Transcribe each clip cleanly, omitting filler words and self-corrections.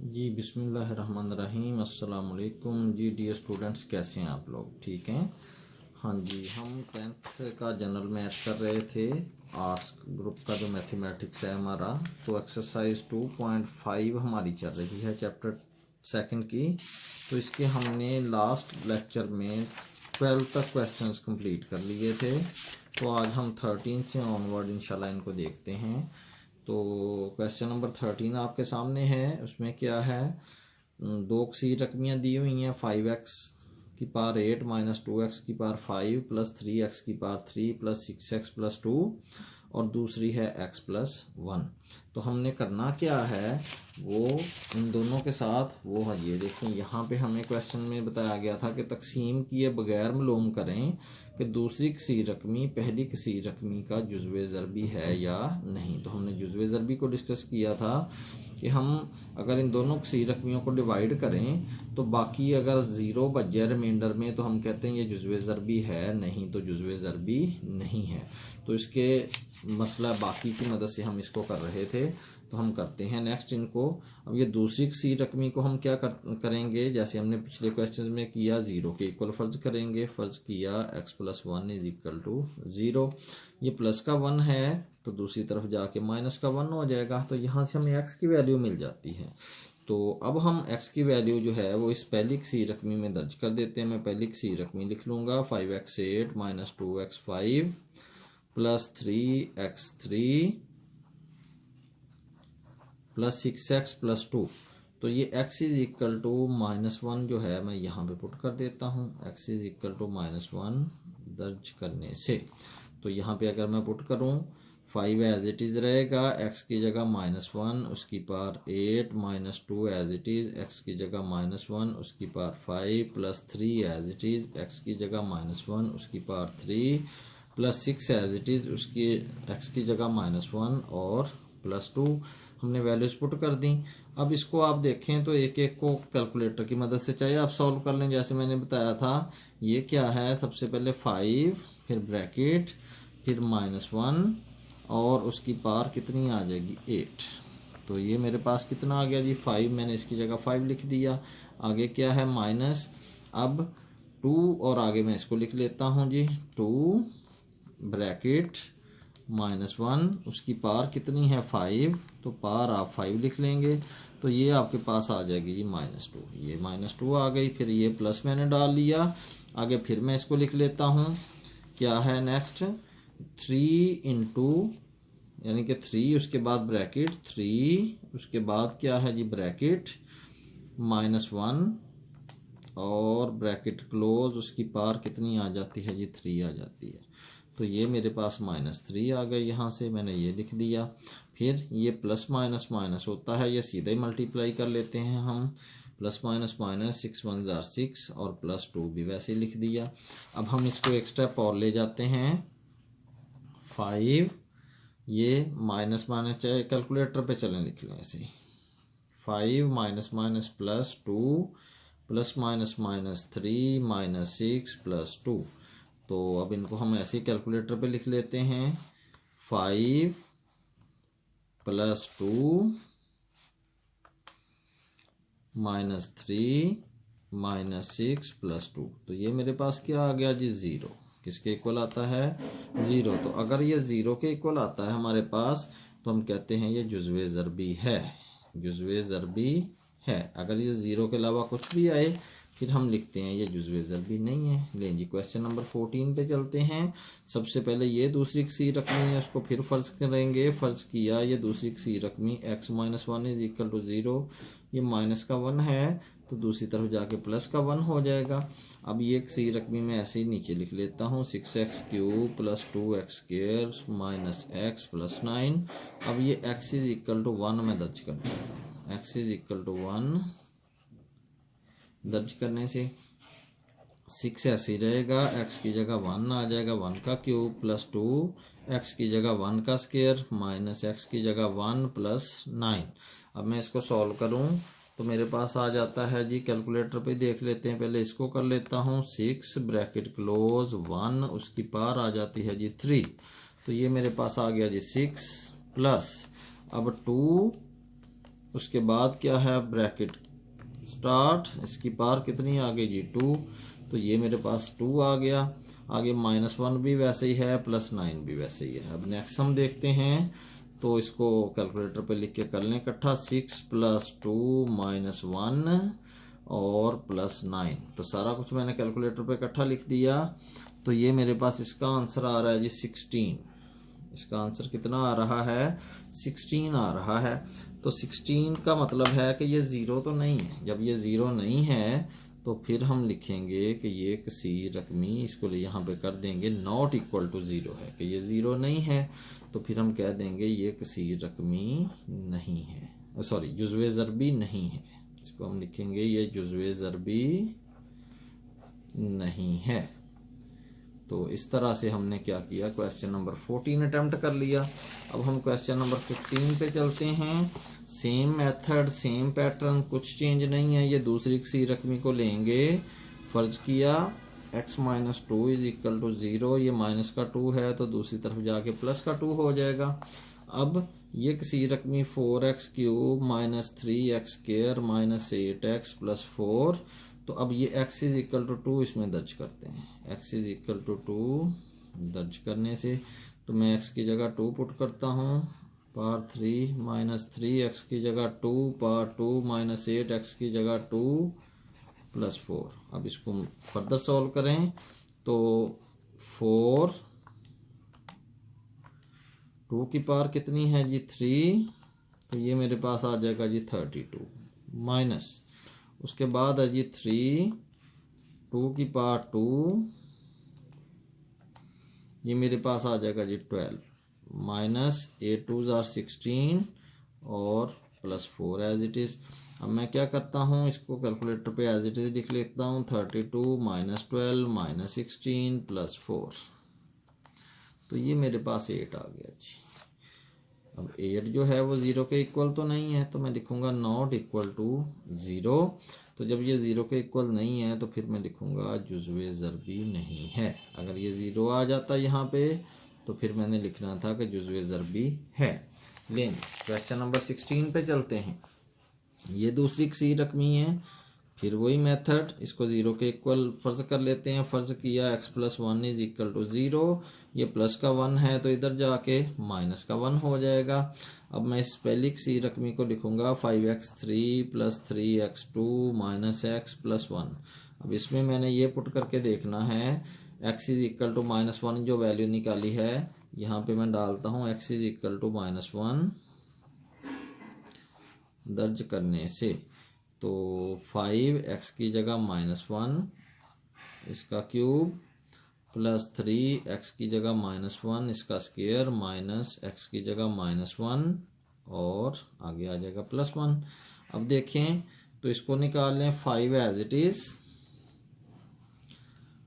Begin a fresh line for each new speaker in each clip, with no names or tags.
जी बिस्मिल्लाहिर्रहमानिर्रहीम अस्सलाम वालेकुम जी। डियर स्टूडेंट्स, कैसे हैं आप लोग? ठीक हैं? हाँ जी, हम 10th का जनरल मैथ कर रहे थे, आर्ट्स ग्रुप का जो मैथमेटिक्स है हमारा। तो एक्सरसाइज 2.5 हमारी चल रही है चैप्टर सेकंड की। तो इसके हमने लास्ट लेक्चर में 12 तक क्वेश्चंस कंप्लीट कर लिए थे। तो आज हम 13 से ऑनवर्ड इंशाल्लाह इनको देखते हैं। तो क्वेश्चन नंबर 13 आपके सामने है। उसमें क्या है, दो सी रकमियाँ दी हुई हैं, 5x की पावर 8 माइनस 2x की पावर 5 प्लस 3x की पावर 3 प्लस 6x प्लस 2 और दूसरी है x प्लस 1। तो हमने करना क्या है, वो इन दोनों के साथ वो है, ये देखें यहाँ पे हमें क्वेश्चन में बताया गया था कि तकसीम किए बगैर मालूम करें कि दूसरी किसी रकमी पहली किसी रकमी का जुज़्वे ज़रबी है या नहीं। तो हमने जुज़्वे ज़रबी को डिस्कस किया था कि हम अगर इन दोनों किसी रकमियों को डिवाइड करें तो बाकी अगर ज़ीरो बच जाए रिमाइंडर में तो हम कहते हैं ये जुज़्वे ज़रबी है, नहीं तो जुज़्वे ज़रबी नहीं है। तो इसके मसला बाकी की मदद से हम इसको कर रहे थे। तो हम करते हैं नेक्स्ट इनको। अब ये दूसरी किसी रकमी को हम क्या करेंगे, जैसे हमने पिछले क्वेश्चन में किया, ज़ीरो के इक्वल फ़र्ज करेंगे। फ़र्ज किया x plus 1 is equal to 0। ये प्लस का 1 है तो दूसरी तरफ जाके माइनस का 1 हो जाएगा। तो यहाँ से हमें x की वैल्यू मिल जाती है। तो अब हम x की वैल्यू जो है वो इस पहली किसी रकमी में दर्ज कर देते हैं। मैं पहली किसी रकमी लिख लूँगा, 5x 8 minus 2x 5 plus 3x 3 plus 6x plus 2। तो ये x इज इक्वल टू -1 जो है मैं यहाँ पे पुट कर देता हूँ। x इज इक्वल टू -1 दर्ज करने से तो यहाँ पे अगर मैं पुट करूँ 5 एज इट इज़ रहेगा, x की जगह -1 उसकी power 8 minus 2 as it is, x की जगह -1 उसकी power 5 plus 3 as it is, x की जगह -1 उसकी power 3 plus 6 as it is, उसकी x की जगह -1 और प्लस 2 हमने वैल्यूज पुट कर दी। अब इसको आप देखें तो एक एक को कैलकुलेटर की मदद से चाहे आप सॉल्व कर लें, जैसे मैंने बताया था। ये क्या है, सबसे पहले 5 फिर ब्रैकेट फिर -1 और उसकी पावर कितनी आ जाएगी 8। तो ये मेरे पास कितना आ गया जी 5, मैंने इसकी जगह 5 लिख दिया। आगे क्या है माइनस, अब 2 और आगे मैं इसको लिख लेता हूँ जी 2 ब्रैकेट -1 उसकी पावर कितनी है 5, तो पावर आप 5 लिख लेंगे। तो ये आपके पास आ जाएगी जी -2। ये -2 आ गई, फिर ये प्लस मैंने डाल लिया। आगे फिर मैं इसको लिख लेता हूँ, क्या है नेक्स्ट 3 इंटू यानी कि 3 उसके बाद ब्रैकेट 3 उसके बाद क्या है जी ब्रैकेट -1 और ब्रैकेट क्लोज, उसकी पावर कितनी आ जाती है जी 3 आ जाती है। तो ये मेरे पास -3 आ गए, यहाँ से मैंने ये लिख दिया। फिर ये प्लस माइनस माइनस होता है, ये सीधे ही मल्टीप्लाई कर लेते हैं हम, प्लस माइनस माइनस 6 1 जार 6 और प्लस 2 भी वैसे ही लिख दिया। अब हम इसको एक स्टेप और ले जाते हैं, 5 ये माइनस माइनस चाहे कैलकुलेटर पे चलें लिख लें ऐसे, 5 minus minus plus 2 plus minus minus 3 minus 6 plus 2। तो अब इनको हम ऐसे ही कैलकुलेटर पे लिख लेते हैं, 5 प्लस 2 माइनस 3 माइनस 6 प्लस 2। तो ये मेरे पास क्या आ गया जी 0। किसके इक्वल आता है 0। तो अगर ये 0 के इक्वल आता है हमारे पास तो हम कहते हैं ये जुज़्वे ज़रबी है, जुज़्वे ज़रबी है। अगर ये 0 के अलावा कुछ भी आए फिर हम लिखते हैं ये जुज़्वे ज़रबी नहीं है। लें जी क्वेश्चन नंबर 14 पे चलते हैं। सबसे पहले ये दूसरी किसी रकमी है उसको फिर फ़र्ज करेंगे। फ़र्ज किया ये दूसरी किसी रकमी x minus 1 is equal to 0, ये माइनस का 1 है तो दूसरी तरफ जाके प्लस का 1 हो जाएगा। अब ये किसी रकमी में ऐसे ही नीचे लिख लेता हूँ, 6x cube plus 2x square minus x plus 9। अब ये x इज इक्वल टू 1 में दर्ज कर देता हूँ, x इज इक्वल टू 1 दर्ज करने से 6 ऐसे ही रहेगा, x की जगह 1 आ जाएगा, 1 का क्यूब प्लस 2 x की जगह 1 का स्क्वायर माइनस x की जगह 1 प्लस 9। अब मैं इसको सॉल्व करूं तो मेरे पास आ जाता है जी, कैलकुलेटर पे देख लेते हैं, पहले इसको कर लेता हूं, 6 ब्रैकेट क्लोज 1 उसकी पावर आ जाती है जी 3। तो ये मेरे पास आ गया जी 6 प्लस अब 2 उसके बाद क्या है ब्रैकेट स्टार्ट, इसकी पार कितनी आ गई जी 2, तो ये मेरे पास 2 आ गया। आगे -1 भी वैसे ही है, +9 भी वैसे ही है। अब नेक्स्ट हम देखते हैं, तो इसको कैलकुलेटर पे लिख के कर लें इकट्ठा। 6 + 2 -1 और +9, तो सारा कुछ मैंने कैलकुलेटर पे इकट्ठा लिख दिया। तो ये मेरे पास इसका आंसर आ रहा है जी 16। इसका आंसर कितना आ रहा है 16 आ रहा है। तो 16 का मतलब है कि ये ज़ीरो तो नहीं है। जब ये ज़ीरो नहीं है तो फिर हम लिखेंगे कि ये किसी रकमी, इसको यहाँ पे कर देंगे नॉट इक्वल टू ज़ीरो है, कि ये ज़ीरो नहीं है। तो फिर हम कह देंगे ये किसी रकमी नहीं है, सॉरी जुज़्वे ज़रबी नहीं है। इसको हम लिखेंगे ये जुज़्वे ज़रबी नहीं है। तो इस तरह से हमने क्या किया, क्वेश्चन नंबर 14 अटेम्प्ट कर लिया। अब हम क्वेश्चन नंबर 15 पे चलते हैं। सेम मेथड, सेम पैटर्न, कुछ चेंज नहीं है। ये दूसरी किसी रकमी को लेंगे, फ़र्ज किया x - 2 = 0, ये माइनस का 2 है तो दूसरी तरफ जाके प्लस का 2 हो जाएगा। अब ये किसी रकमी 4x³ - 3x² - 8x + 4, तो अब ये x = 2 इसमें दर्ज करते हैं। x = 2 दर्ज करने से तो मैं x की जगह 2 पुट करता हूँ, पावर 3 - 3x की जगह 2, पावर 2 - 8x की जगह 2 + 4। अब इसको फर्दर सॉल्व करें तो 4, 2 की पावर कितनी है जी 3, तो ये मेरे पास आ जाएगा जी 32 माइनस, उसके बाद है जी 3, 2 की पावर 2, ये मेरे पास आ जाएगा जी 12 माइनस 8 2s are 16 और +4 एज इट इज़। अब मैं क्या करता हूँ, इसको कैलकुलेटर पे एज इट इज़ लिख लेता हूँ। 32 - 12 - 16 + 4, तो ये मेरे पास 8 आ गया जी। अब 8 जो है वो 0 के इक्वल तो नहीं है, तो मैं लिखूंगा नॉट इक्वल टू 0। तो जब ये 0 के इक्वल नहीं है तो फिर मैं लिखूंगा जुज़्वे ज़रबी नहीं है। अगर ये 0 आ जाता यहाँ पे तो फिर मैंने लिखना था कि जुज़्वे ज़रबी है। लेकिन क्वेश्चन नंबर 16 पे चलते हैं। ये दूसरी किसी रकमी है, फिर वही मेथड, इसको 0 के इक्वल फ़र्ज कर लेते हैं। फ़र्ज किया x + 1 = 0, ये प्लस का 1 है तो इधर जाके माइनस का 1 हो जाएगा। अब मैं इस पहली किसी रकमी को लिखूंगा 5x3 + 3x2 - x + 1। अब इसमें मैंने ये पुट करके देखना है, x = -1 जो वैल्यू निकाली है यहाँ पे मैं डालता हूँ x = -1 दर्ज करने से। तो 5x की जगह -1 इसका क्यूब + 3x की जगह -1 इसका स्क्वायर माइनस x की जगह -1 और आगे आ जाएगा +1। अब देखें तो इसको निकाल लें 5 एज इट इज़,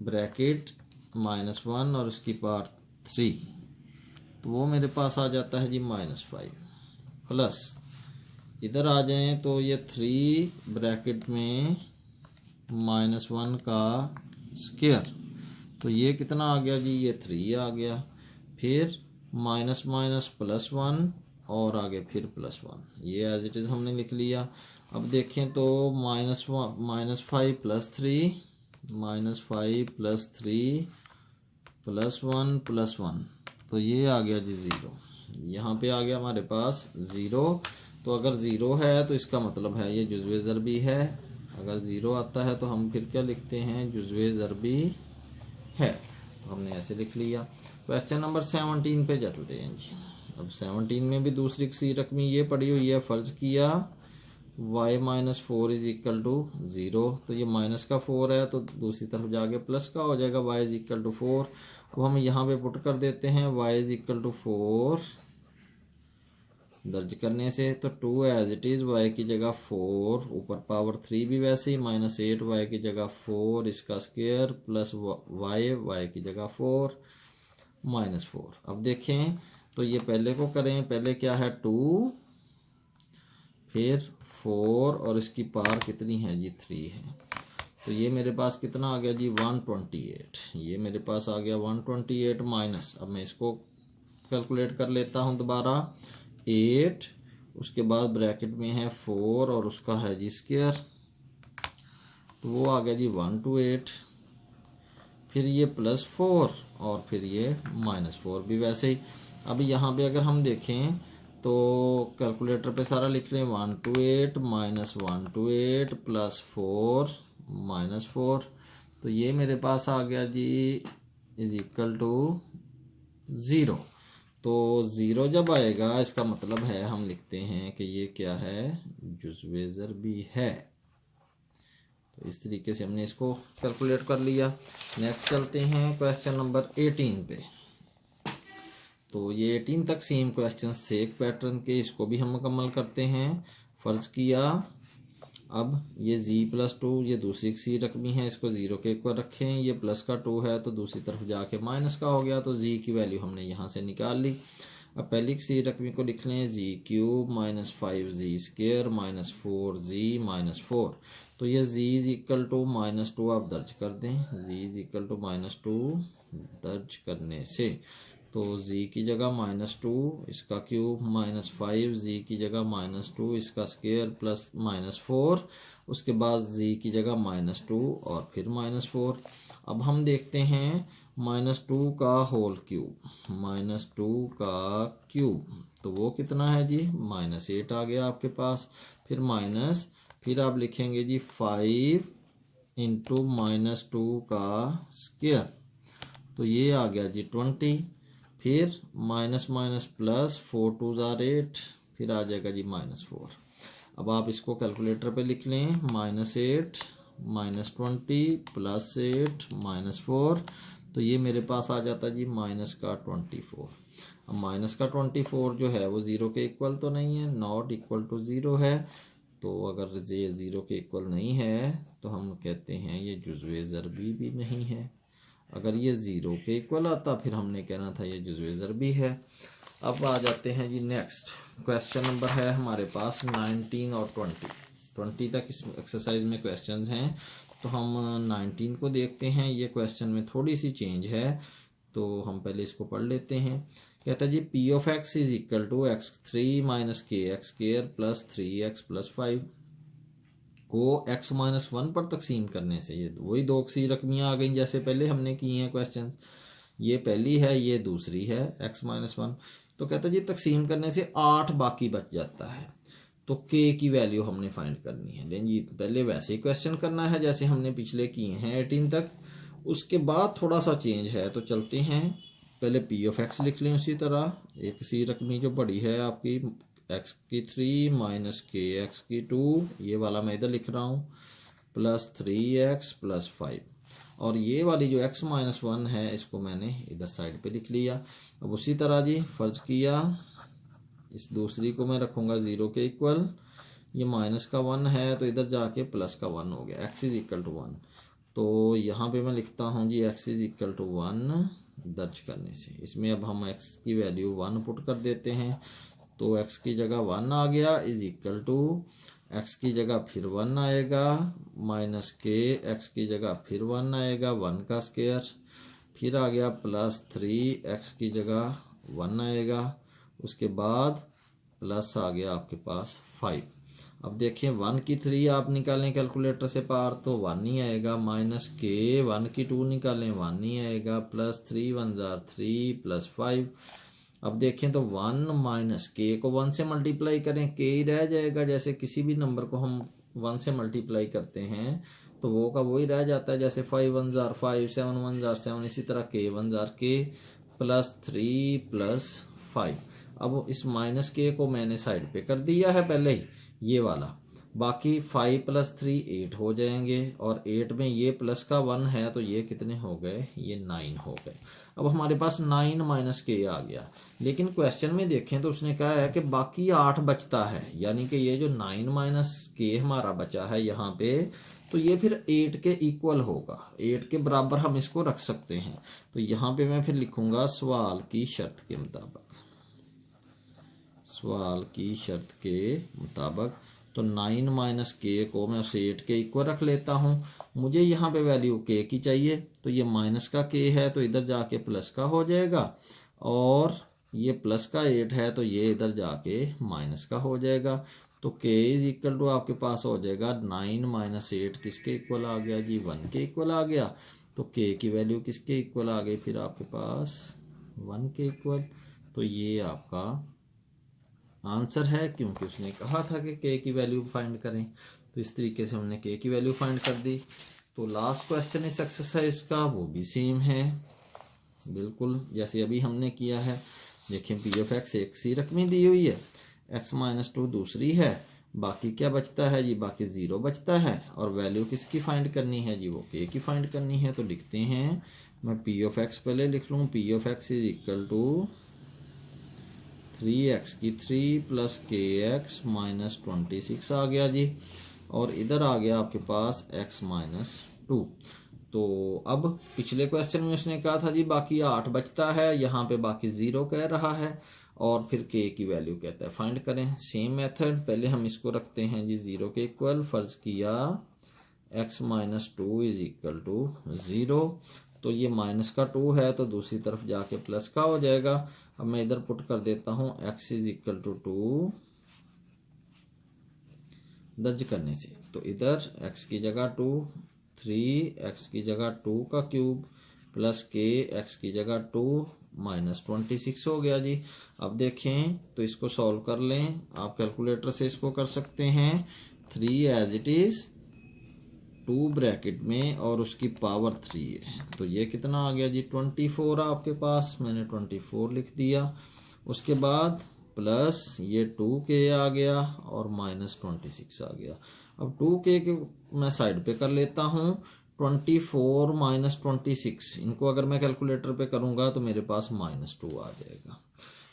ब्रैकेट -1 और उसकी पावर 3, तो वो मेरे पास आ जाता है जी -5 प्लस इधर आ जाएं तो ये 3 ब्रैकेट में -1 का स्क्वायर, तो ये कितना आ गया जी, ये 3 आ गया। फिर माइनस माइनस +1 और आगे फिर +1, ये एज इट इज़ हमने लिख लिया। अब देखें तो -5 + 3 +1 +1, तो ये आ गया जी 0। यहाँ पे आ गया हमारे पास 0। तो अगर 0 है तो इसका मतलब है ये जुज़्वे ज़रबी है। अगर 0 आता है तो हम फिर क्या लिखते हैं, जुज़्वे ज़रबी है। तो हमने ऐसे लिख लिया। क्वेश्चन नंबर 17 पे चलते हैं जी। अब 17 में भी दूसरी किसी रकमी ये पड़ी हुई है, फ़र्ज किया y - 4 = 0, तो ये माइनस का 4 है तो दूसरी तरफ जाके प्लस का हो जाएगा, y = 4। अब हम यहाँ पे पुट कर देते हैं y = 4 दर्ज करने से, तो 2 एज इट इज़, y की जगह 4, ऊपर पावर 3 भी वैसे ही -8, y की जगह 4 इसका स्क्वायर प्लस y की जगह 4 -4। अब देखें तो ये पहले को करें, पहले क्या है 2, फिर 4 और इसकी पावर कितनी है जी 3 है, तो ये मेरे पास कितना आ गया जी 128। ये मेरे पास आ गया 128 माइनस, अब मैं इसको कैलकुलेट कर लेता हूँ दोबारा, 8 उसके बाद ब्रैकेट में है 4 और उसका है जी स्क्वायर, तो वो आ गया जी 128, फिर ये +4 और फिर ये -4 भी वैसे ही। अब यहाँ पे अगर हम देखें तो कैलकुलेटर पे सारा लिख लें, 128 -128 +4 -4, तो ये मेरे पास आ गया जी = 0। तो 0 जब आएगा इसका मतलब है हम लिखते हैं कि ये क्या है, जुज़्वे ज़रबी है। तो इस तरीके से हमने इसको कैलकुलेट कर लिया। नेक्स्ट चलते हैं क्वेश्चन नंबर 18 पे। तो ये 18 तक सेम क्वेश्चन थे एक पैटर्न के, इसको भी हम मुकम्मल करते हैं। फ़र्ज़ किया अब ये g+2 ये दूसरी सी रकमी है, इसको 0 के इक्वल रखें, ये प्लस का 2 है तो दूसरी तरफ जाके माइनस का हो गया, तो g की वैल्यू हमने यहाँ से निकाल ली। अब पहली सी रकमी को लिख लें, g³ -5g² -4g -4, तो ये g = -2 आप दर्ज कर दें, g = -2 दर्ज करने से तो g की जगह -2 इसका क्यूब -5 g की जगह -2 इसका स्क्वायर प्लस -4, उसके बाद g की जगह -2 और फिर -4। अब हम देखते हैं -2 का होल क्यूब, -2 का क्यूब तो वो कितना है जी, -8 आ गया आपके पास, फिर माइनस, फिर आप लिखेंगे जी 5 × -2 का स्क्वायर, तो ये आ गया जी 20, फिर माइनस माइनस प्लस 4 × 2 = 8, फिर आ जाएगा जी -4। अब आप इसको कैलकुलेटर पे लिख लें, -8 -20 +8 -4, तो ये मेरे पास आ जाता जी -24। अब -24 जो है वो 0 के इक्वल तो नहीं है, नॉट इक्वल टू 0 है, तो अगर ये 0 के इक्वल नहीं है तो हम कहते हैं ये जुज़्वे ज़रबी भी नहीं है। अगर ये 0 के इक्वल आता फिर हमने कहना था ये जुज़्वे ज़रबी है। अब आ जाते हैं जी नेक्स्ट क्वेश्चन नंबर है हमारे पास 19 और 20 तक इस एक्सरसाइज में क्वेश्चंस हैं, तो हम 19 को देखते हैं। ये क्वेश्चन में थोड़ी सी चेंज है, तो हम पहले इसको पढ़ लेते हैं। कहता है जी p(x) = x3 - kx² + 3x + 5 को x-1 पर तकसीम करने से, ये वही दो सी रकमियाँ आ गई जैसे पहले हमने की हैं क्वेश्चन, ये पहली है ये दूसरी है x-1। तो कहता है जी तकसीम करने से 8 बाकी बच जाता है, तो k की वैल्यू हमने फाइंड करनी है। लेकिन जी पहले वैसे ही क्वेश्चन करना है जैसे हमने पिछले किए हैं 18 तक, उसके बाद थोड़ा सा चेंज है। तो चलते हैं, पहले p(x) लिख लें उसी तरह, एक सी रकमी जो बड़ी है आपकी x3 - kx2, ये वाला मैं इधर लिख रहा हूँ, +3x + 5, और ये वाली जो x-1 है इसको मैंने इधर साइड पे लिख लिया। अब उसी तरह जी फ़र्ज़ किया इस दूसरी को मैं रखूँगा 0 के इक्वल, ये -1 है तो इधर जाके +1 हो गया, x = 1, तो यहाँ पे मैं लिखता हूँ जी x = 1 दर्ज करने से। इसमें अब हम x की वैल्यू 1 पुट कर देते हैं, तो x की जगह 1 आ गया, = x की जगह फिर 1 आएगा, -k, x की जगह फिर 1 आएगा, 1 का स्क्वायर, फिर आ गया +3, x की जगह 1 आएगा, उसके बाद प्लस आ गया आपके पास 5। अब देखिए 1 की 3 आप निकालें कैलकुलेटर से पार तो 1 ही आएगा, -k 1 की 2 निकालें 1 ही आएगा, +3 × 1 = 3 + 5। अब देखें तो 1 - k को 1 से मल्टीप्लाई करें, k ही रह जाएगा। जैसे किसी भी नंबर को हम 1 से मल्टीप्लाई करते हैं तो वो का वही रह जाता है, जैसे 5 × 1 = 5, 7 × 1 = 7, इसी तरह k 1 = k +3 + 5। अब इस -k को मैंने साइड पे कर दिया है पहले ही, ये वाला, बाकी 5 + 3 8 हो जाएंगे, और 8 में ये प्लस का 1 है तो ये कितने हो गए, ये 9 हो गए। अब हमारे पास 9 - k आ गया, लेकिन क्वेश्चन में देखें तो उसने कहा है कि बाकी 8 बचता है, यानी कि ये जो 9 - k हमारा बचा है यहाँ पे, तो ये फिर 8 के इक्वल होगा, 8 के बराबर हम इसको रख सकते हैं। तो यहाँ पे मैं फिर लिखूंगा सवाल की शर्त के मुताबिक, सवाल की शर्त के मुताबिक, तो 9 - k को मैं उसे 8 के इक्वल रख लेता हूँ। मुझे यहाँ पे वैल्यू k की चाहिए, तो ये माइनस का k है तो इधर जाके प्लस का हो जाएगा, और ये प्लस का 8 है तो ये इधर जाके माइनस का हो जाएगा। तो k इज इक्वल टू आपके पास हो जाएगा 9 माइनस 8 किसके इक्वल आ गया जी, 1 के इक्वल आ गया। तो k की वैल्यू किसके इक्वल आ गई फिर आपके पास, 1 के इक्वल। तो ये आपका आंसर है, क्योंकि उसने कहा था कि k की वैल्यू फाइंड करें। तो इस तरीके से हमने k की वैल्यू फाइंड कर दी। तो लास्ट क्वेश्चन इस एक्सरसाइज का वो भी सेम है बिल्कुल जैसे अभी हमने किया है। देखिए पी ऑफ एक्स एक सी रकमी दी हुई है, एक्स माइनस 2 दूसरी है, बाकी क्या बचता है जी, बाकी 0 बचता है। और वैल्यू किसकी फाइंड करनी है जी, वो के की फाइंड करनी है। तो लिखते हैं, मैं पी ऑफ एक्स पहले लिख लूँ, P of x is equal to 3x की 3 प्लस के एक्स माइनस 26 आ गया जी, और इधर आ गया आपके पास x माइनस 2। तो अब पिछले क्वेश्चन में उसने कहा था जी बाकी 8 बचता है, यहाँ पे बाकी 0 कह रहा है, और फिर k की वैल्यू कहता है फाइंड करें। सेम मेथड, पहले हम इसको रखते हैं जी 0 के इक्वल, फर्ज किया x minus 2 is equal to 0। तो ये माइनस का 2 है तो दूसरी तरफ जाके प्लस का हो जाएगा। अब मैं इधर पुट कर देता हूँ x इज इक्वल टू 2 दर्ज करने से। तो इधर x की जगह 2, 3x की जगह 2 का क्यूब प्लस के x की जगह 2 माइनस 26 हो गया जी। अब देखें तो इसको सॉल्व कर लें, आप कैलकुलेटर से इसको कर सकते हैं। 3 एज इट इज 2 ब्रैकेट में और उसकी पावर 3 है, तो ये कितना आ गया जी 24 आपके पास, मैंने 24 लिख दिया। उसके बाद प्लस ये 2k आ गया और माइनस 26 आ गया। अब 2k के मैं साइड पे कर लेता हूँ, 24 माइनस 26 इनको अगर मैं कैलकुलेटर पे करूँगा तो मेरे पास -2 आ जाएगा।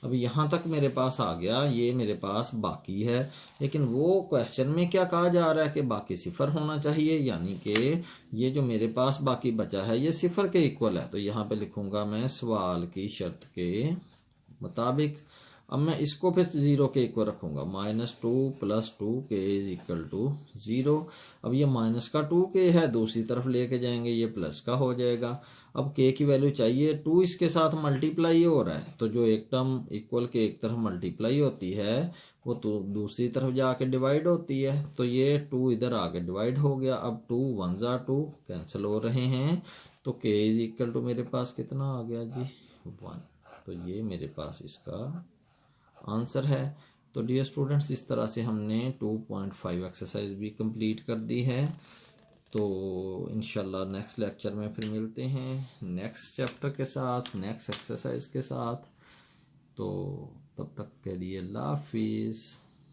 अब यहाँ तक मेरे पास आ गया, ये मेरे पास बाकी है, लेकिन वो क्वेश्चन में क्या कहा जा रहा है कि बाकी सिफर होना चाहिए, यानी कि ये जो मेरे पास बाकी बचा है ये सिफर के इक्वल है। तो यहाँ पे लिखूंगा मैं सवाल की शर्त के मुताबिक। अब मैं इसको फिर 0 के इक्वल रखूंगा, -2 plus 2k is equal to 0। अब ये माइनस का 2k है, दूसरी तरफ लेके जाएंगे ये प्लस का हो जाएगा। अब k की वैल्यू चाहिए, 2 इसके साथ मल्टीप्लाई हो रहा है, तो जो एक टर्म इक्वल के एक तरफ मल्टीप्लाई होती है वो तो दूसरी तरफ जाके डिवाइड होती है। तो ये 2 इधर आके डिवाइड हो गया। अब 2 1 जा 2 कैंसिल हो रहे हैं, तो k इज इक्वल टू मेरे पास कितना आ गया जी 1। तो ये मेरे पास इसका आंसर है। तो डियर स्टूडेंट्स, इस तरह से हमने 2.5 एक्सरसाइज भी कंप्लीट कर दी है। तो इंशाल्लाह नेक्स्ट लेक्चर में फिर मिलते हैं नेक्स्ट चैप्टर के साथ, नेक्स्ट एक्सरसाइज के साथ। तो तब तक के लिए अल्लाह हाफिज़।